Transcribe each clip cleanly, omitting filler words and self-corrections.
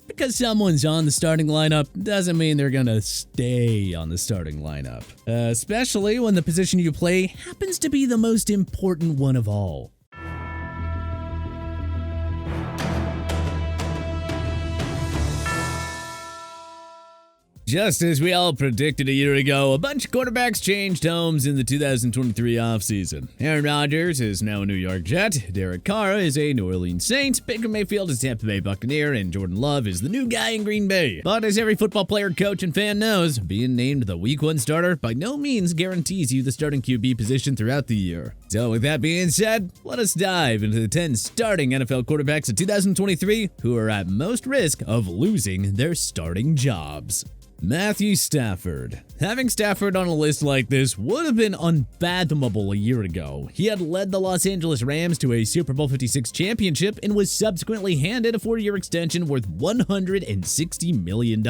because someone's on the starting lineup doesn't mean they're gonna stay on the starting lineup, especially when the position you play happens to be the most important one of all. Just as we all predicted a year ago, a bunch of quarterbacks changed homes in the 2023 offseason. Aaron Rodgers is now a New York Jet, Derek Carr is a New Orleans Saint, Baker Mayfield is Tampa Bay Buccaneer, and Jordan Love is the new guy in Green Bay. But as every football player, coach, and fan knows, being named the Week 1 starter by no means guarantees you the starting QB position throughout the year. So with that being said, let us dive into the 10 starting NFL quarterbacks of 2023 who are at most risk of losing their starting jobs. Matthew Stafford. Having Stafford on a list like this would have been unfathomable a year ago. He had led the Los Angeles Rams to a Super Bowl 56 championship and was subsequently handed a 4-year extension worth $160 million.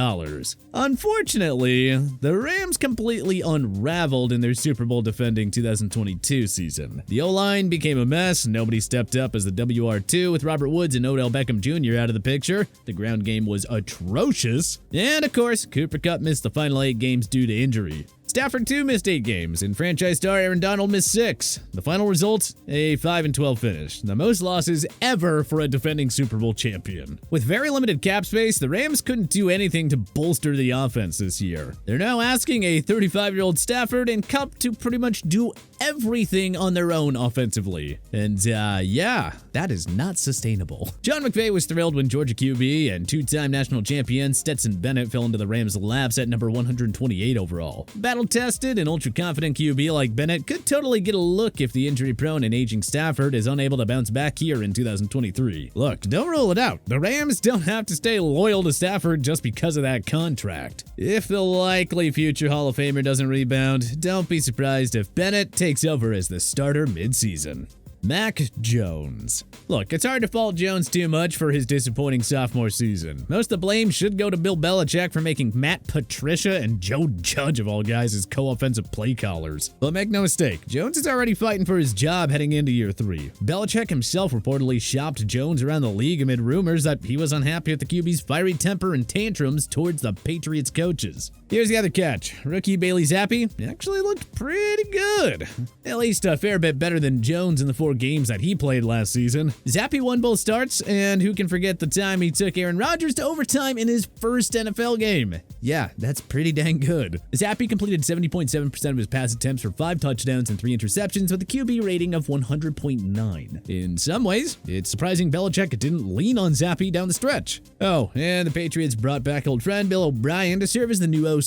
Unfortunately, the Rams completely unraveled in their Super Bowl defending 2022 season. The O-line became a mess, nobody stepped up as the WR2 with Robert Woods and Odell Beckham Jr. out of the picture, the ground game was atrocious, and of course, Cooper Kupp missed the final 8 games due to injury. Stafford too missed 8 games, and franchise star Aaron Donald missed 6. The final result, a 5-12 finish, the most losses ever for a defending Super Bowl champion. With very limited cap space, the Rams couldn't do anything to bolster the offense this year. They're now asking a 35-year-old Stafford and Kupp to pretty much do everything on their own offensively. And yeah, that is not sustainable. John McVay was thrilled when Georgia QB and 2-time national champion Stetson Bennett fell into the Rams' laps at number 128 overall. Battle-tested and ultra-confident QB like Bennett could totally get a look if the injury-prone and aging Stafford is unable to bounce back here in 2023. Look, don't rule it out. The Rams don't have to stay loyal to Stafford just because of that contract. If the likely future Hall of Famer doesn't rebound, don't be surprised if Bennett takes over as the starter mid-season. Mac Jones. Look, it's hard to fault Jones too much for his disappointing sophomore season. Most of the blame should go to Bill Belichick for making Matt Patricia and Joe Judge of all guys his co-offensive play callers. But make no mistake, Jones is already fighting for his job heading into year 3. Belichick himself reportedly shopped Jones around the league amid rumors that he was unhappy with the QB's fiery temper and tantrums towards the Patriots coaches. Here's the other catch. Rookie Bailey Zappi actually looked pretty good. At least a fair bit better than Jones in the 4 games that he played last season. Zappi won both starts, and who can forget the time he took Aaron Rodgers to overtime in his first NFL game? Yeah, that's pretty dang good. Zappi completed 70.7% of his pass attempts for 5 touchdowns and 3 interceptions with a QB rating of 100.9. In some ways, it's surprising Belichick didn't lean on Zappi down the stretch. Oh, and the Patriots brought back old friend Bill O'Brien to serve as the new OC.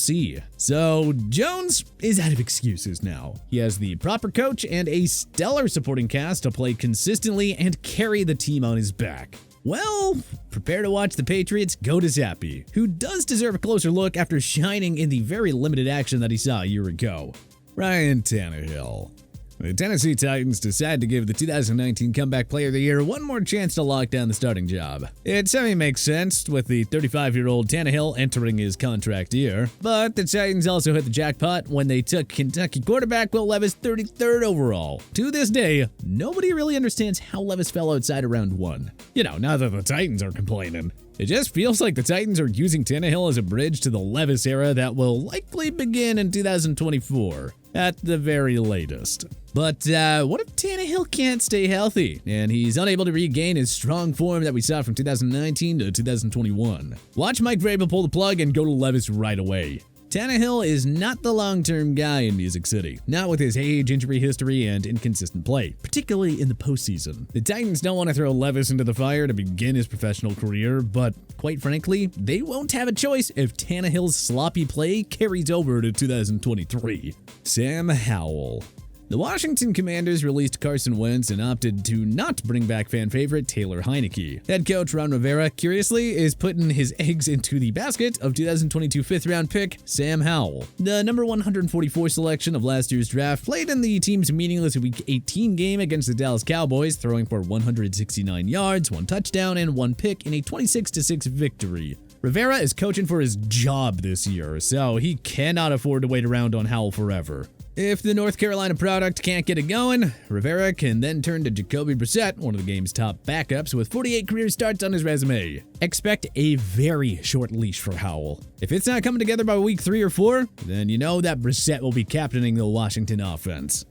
So, Jones is out of excuses now. He has the proper coach and a stellar supporting cast to play consistently and carry the team on his back. Well, prepare to watch the Patriots go to Zappi, who does deserve a closer look after shining in the very limited action that he saw a year ago. Ryan Tannehill. The Tennessee Titans decide to give the 2019 Comeback Player of the Year one more chance to lock down the starting job. It semi-makes sense with the 35-year-old Tannehill entering his contract year, but the Titans also hit the jackpot when they took Kentucky quarterback Will Levis 33rd overall. To this day, nobody really understands how Levis fell outside of round 1. You know, now that the Titans are complaining. It just feels like the Titans are using Tannehill as a bridge to the Levis era that will likely begin in 2024, at the very latest. But what if Tannehill can't stay healthy, and he's unable to regain his strong form that we saw from 2019 to 2021? Watch Mike Vrabel pull the plug and go to Levis right away. Tannehill is not the long-term guy in Music City, not with his age, injury history, and inconsistent play, particularly in the postseason. The Titans don't want to throw Levis into the fire to begin his professional career, but quite frankly, they won't have a choice if Tannehill's sloppy play carries over to 2023. Sam Howell. The Washington Commanders released Carson Wentz and opted to not bring back fan favorite Taylor Heineke. Head coach Ron Rivera, curiously, is putting his eggs into the basket of 2022 fifth-round pick Sam Howell. The number 144 selection of last year's draft played in the team's meaningless Week 18 game against the Dallas Cowboys, throwing for 169 yards, 1 touchdown, and 1 pick in a 26-6 victory. Rivera is coaching for his job this year, so he cannot afford to wait around on Howell forever. If the North Carolina product can't get it going, Rivera can then turn to Jacoby Brissett, one of the game's top backups, with 48 career starts on his resume. Expect a very short leash for Howell. If it's not coming together by week 3 or 4, then you know that Brissett will be captaining the Washington offense.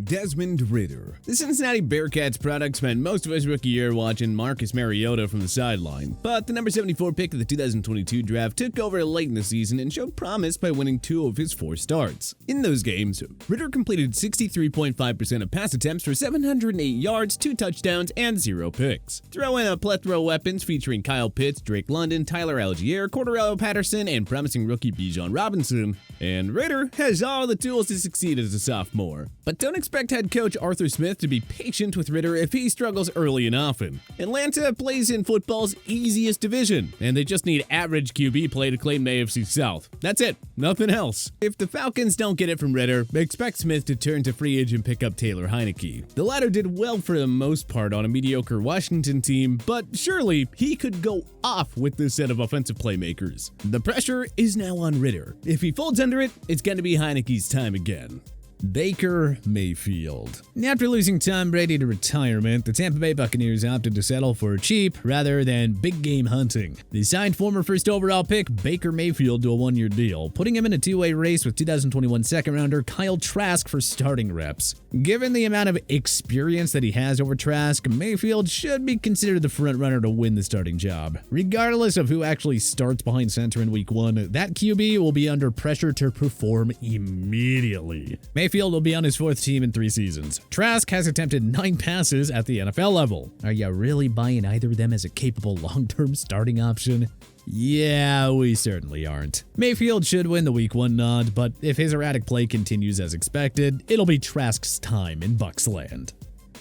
Desmond Ritter. The Cincinnati Bearcats product spent most of his rookie year watching Marcus Mariota from the sideline, but the number 74 pick of the 2022 draft took over late in the season and showed promise by winning 2 of his 4 starts. In those games, Ritter completed 63.5% of pass attempts for 708 yards, 2 touchdowns, and 0 picks. Throw in a plethora of weapons featuring Kyle Pitts, Drake London, Tyler Algier, Cordarrelle Patterson, and promising rookie Bijan Robinson, and Ritter has all the tools to succeed as a sophomore. But don't expect head coach Arthur Smith to be patient with Ritter if he struggles early and often. Atlanta plays in football's easiest division, and they just need average QB play to claim the AFC South. That's it, nothing else. If the Falcons don't get it from Ritter, expect Smith to turn to free agent pickup Taylor Heineke. The latter did well for the most part on a mediocre Washington team, but surely he could go off with this set of offensive playmakers. The pressure is now on Ritter. If he folds under it, it's going to be Heineke's time again. Baker Mayfield. After losing Tom Brady to retirement, the Tampa Bay Buccaneers opted to settle for cheap rather than big game hunting. They signed former first overall pick Baker Mayfield to a 1-year deal, putting him in a 2-way race with 2021 second-rounder Kyle Trask for starting reps. Given the amount of experience that he has over Trask, Mayfield should be considered the front-runner to win the starting job. Regardless of who actually starts behind center in Week 1, that QB will be under pressure to perform immediately. Mayfield will be on his 4th team in 3 seasons. Trask has attempted 9 passes at the NFL level. Are you really buying either of them as a capable long-term starting option? Yeah, we certainly aren't. Mayfield should win the Week 1 nod, but if his erratic play continues as expected, it'll be Trask's time in Bucsland.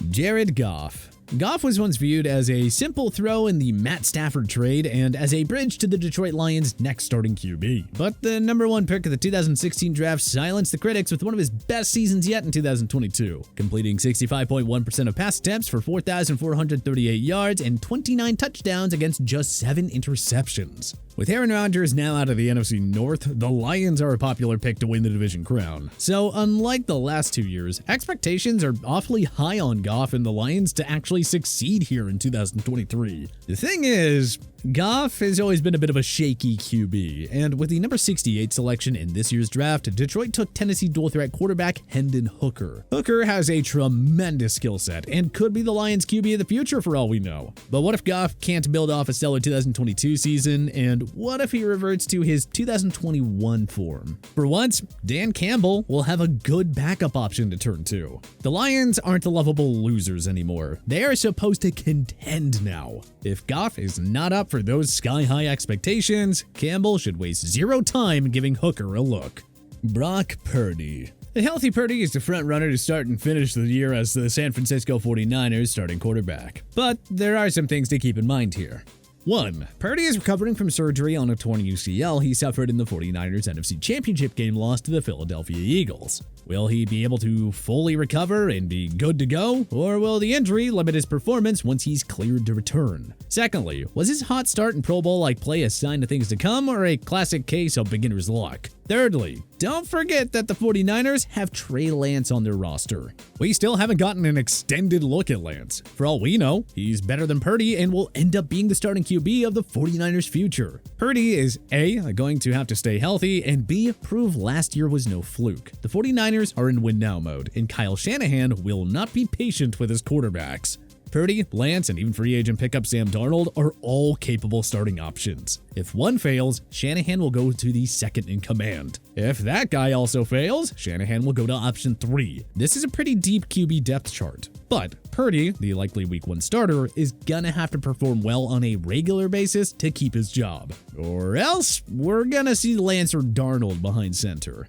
Jared Goff. Goff was once viewed as a simple throw in the Matt Stafford trade and as a bridge to the Detroit Lions' next starting QB. But the number 1 pick of the 2016 draft silenced the critics with one of his best seasons yet in 2022, completing 65.1% of pass attempts for 4,438 yards and 29 touchdowns against just 7 interceptions. With Aaron Rodgers now out of the NFC North, the Lions are a popular pick to win the division crown. So unlike the last 2 years, expectations are awfully high on Goff and the Lions to actually succeed here in 2023. The thing is, Goff has always been a bit of a shaky QB, and with the number 68 selection in this year's draft, Detroit took Tennessee dual-threat quarterback Hendon Hooker. Hooker has a tremendous skill set and could be the Lions' QB of the future for all we know. But what if Goff can't build off a stellar 2022 season, and what if he reverts to his 2021 form? For once, Dan Campbell will have a good backup option to turn to. The Lions aren't the lovable losers anymore. They are supposed to contend now. If Goff is not up for those sky-high expectations, Campbell should waste 0 time giving Hooker a look. Brock Purdy. The healthy Purdy is the front runner to start and finish the year as the San Francisco 49ers starting quarterback. But there are some things to keep in mind here. 1. Purdy is recovering from surgery on a torn UCL he suffered in the 49ers NFC Championship game loss to the Philadelphia Eagles. Will he be able to fully recover and be good to go, or will the injury limit his performance once he's cleared to return? Secondly, was his hot start and Pro Bowl-like play a sign of things to come or a classic case of beginner's luck? Thirdly, don't forget that the 49ers have Trey Lance on their roster. We still haven't gotten an extended look at Lance. For all we know, he's better than Purdy and will end up being the starting QB of the 49ers' future. Purdy is A, going to have to stay healthy, and B, prove last year was no fluke. The 49ers are in win-now mode, and Kyle Shanahan will not be patient with his quarterbacks. Purdy, Lance, and even free agent pickup Sam Darnold are all capable starting options. If one fails, Shanahan will go to the second in command. If that guy also fails, Shanahan will go to option 3. This is a pretty deep QB depth chart. But Purdy, the likely week 1 starter, is gonna have to perform well on a regular basis to keep his job. Or else, we're gonna see Lance or Darnold behind center.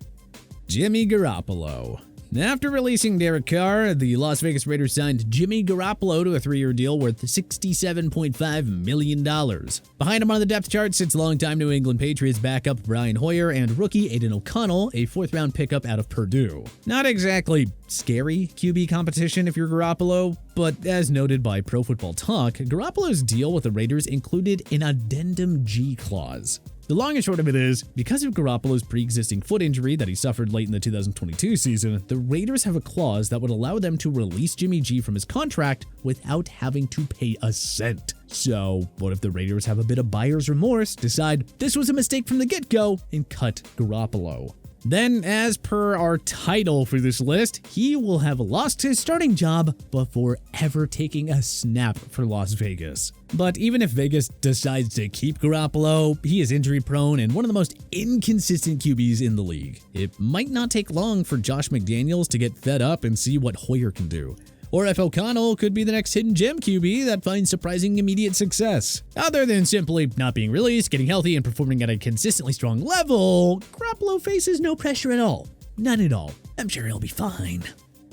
Jimmy Garoppolo. After releasing Derek Carr, the Las Vegas Raiders signed Jimmy Garoppolo to a 3-year deal worth $67.5 million. Behind him on the depth chart sits longtime New England Patriots backup Brian Hoyer and rookie Aiden O'Connell, a 4th-round pickup out of Purdue. Not exactly scary QB competition if you're Garoppolo, but as noted by Pro Football Talk, Garoppolo's deal with the Raiders included an Addendum G clause. The long and short of it is, because of Garoppolo's pre-existing foot injury that he suffered late in the 2022 season, the Raiders have a clause that would allow them to release Jimmy G from his contract without having to pay a cent. So, what if the Raiders have a bit of buyer's remorse, decide this was a mistake from the get-go, and cut Garoppolo? Then, as per our title for this list, he will have lost his starting job before ever taking a snap for Las Vegas. But even if Vegas decides to keep Garoppolo, he is injury prone and one of the most inconsistent QBs in the league. It might not take long for Josh McDaniels to get fed up and see what Hoegler can do. Or if O'Connell could be the next hidden gem QB that finds surprising immediate success. Other than simply not being released, getting healthy, and performing at a consistently strong level, Garoppolo faces no pressure at all. None at all. I'm sure he'll be fine.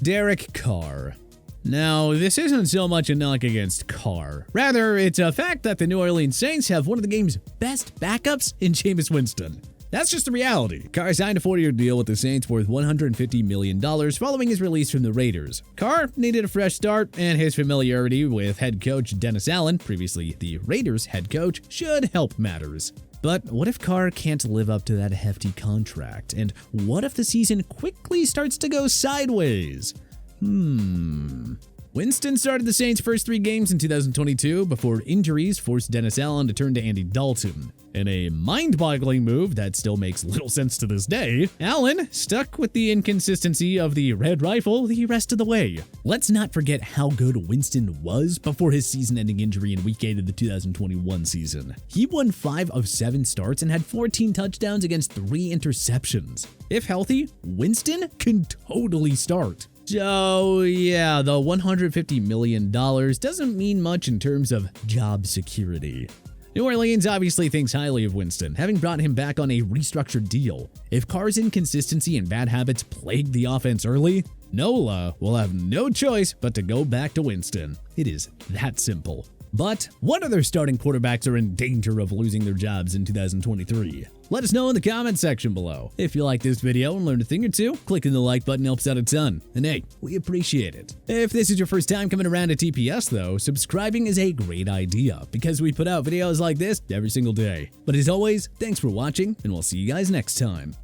Derek Carr. Now, this isn't so much a knock against Carr. Rather, it's a fact that the New Orleans Saints have one of the game's best backups in Jameis Winston. That's just the reality. Carr signed a 4-year deal with the Saints worth $150 million following his release from the Raiders. Carr needed a fresh start, and his familiarity with head coach Dennis Allen, previously the Raiders head coach, should help matters. But what if Carr can't live up to that hefty contract? And what if the season quickly starts to go sideways? Winston started the Saints' first 3 games in 2022 before injuries forced Dennis Allen to turn to Andy Dalton. In a mind-boggling move that still makes little sense to this day, Allen stuck with the inconsistency of the red rifle the rest of the way. Let's not forget how good Winston was before his season-ending injury in Week 8 of the 2021 season. He won 5 of 7 starts and had 14 touchdowns against 3 interceptions. If healthy, Winston can totally start. So yeah, the $150 million doesn't mean much in terms of job security. New Orleans obviously thinks highly of Winston, having brought him back on a restructured deal. If Carr's inconsistency and bad habits plague the offense early, Nola will have no choice but to go back to Winston. It is that simple. But what other starting quarterbacks are in danger of losing their jobs in 2023? Let us know in the comments section below. If you like this video and learned a thing or two, clicking the like button helps out a ton. And hey, we appreciate it. If this is your first time coming around to TPS though, subscribing is a great idea because we put out videos like this every single day. But as always, thanks for watching and we'll see you guys next time.